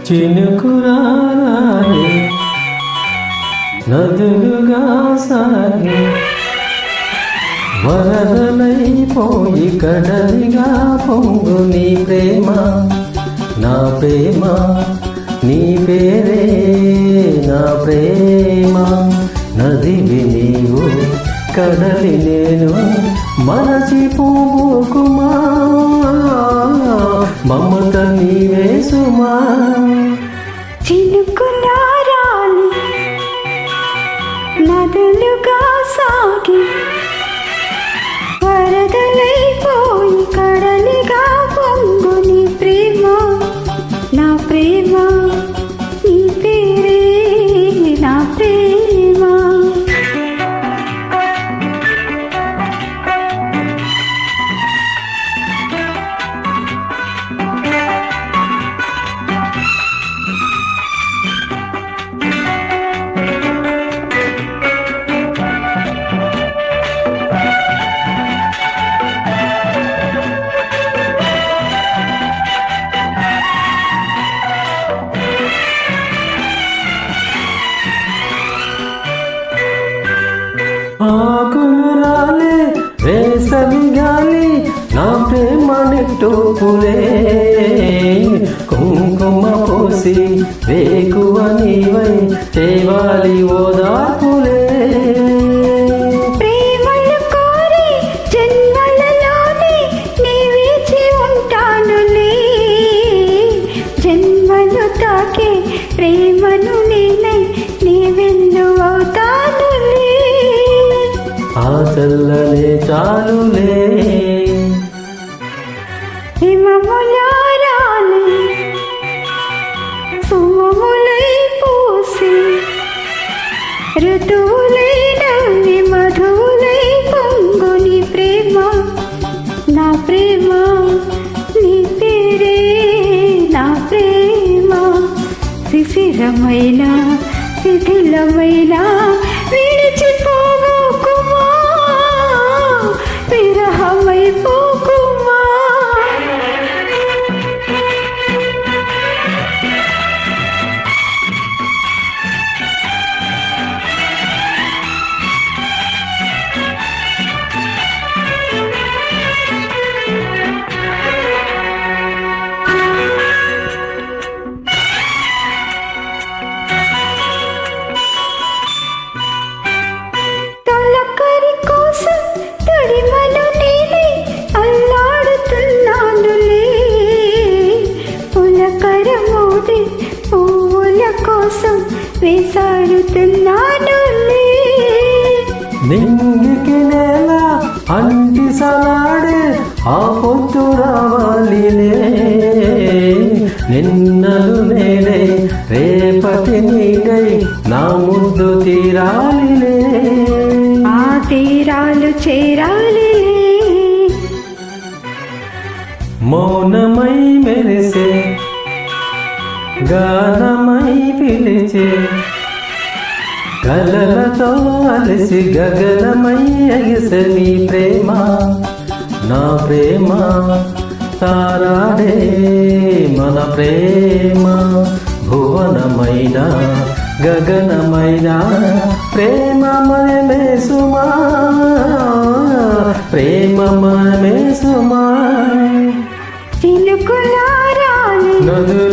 చినుకురాలే నదులుగా సాగి వరదలైపోయి కడలిగా పొంగు నీ ప్రేమ నా ప్రేమ నీ పేరే నా ప్రేమ నదివి నీవు కడలి నేను మరచిపోకుమా మమత నీవే సుమా చినుకులారాలి నదులుగా సాగి వరదలైపోయి కడలిగా పొంగు నీ ప్రేమ నా ప్రేమ నీ పేరే నా ప్రేమ ఆకులు రాలే వేసవి గాలి నా ప్రేమ నెట్టూపులే కుంకుమ పోసి వేకువ నీవై తేవాలి ఓదార్పులే ప్రేమను కోరి జన్మలలోనే నీ వేచి ఉంటానులే జన్మను తాకే ప్రేమను నేనై నీ వెన్ను అవుతానులే ఆ చల్లనే చాలులే హిమములారాలి సుమములై పూసి ఋతువులైనవి మధువులై పొంగు నీ ప్రేమ నా ప్రేమ నీ పేరే నా ప్రేమ శిశిరమైన శిథిలమైన విడిచిపోకుమా విరహమైపోకుమా తొలకరి కోసం తొడిమను నేనే అల్లాడుతున్నానులే పులకర మోది పువ్వుల కోసం వేసాడుతున్నానులే నింగికి నేల అంటి సలాడే ఆ పొద్దు రావాలిలే నిన్నలు నేనే రేపటి నీడై నా ముద్దు తీరాలిలే ఆ తీరాలు చేరాలిలే మౌనమై మెరిసే గానమై పిలిచే కలలతో అలసి గగనమై ఎగసే నీ ప్రేమ నా ప్రేమ తారాడే మన ప్రేమ భువనమైన గగనమైన ప్రేమ మనమే సుమా ప్రేమ మనమే సుమా చినుకులారాలి నదు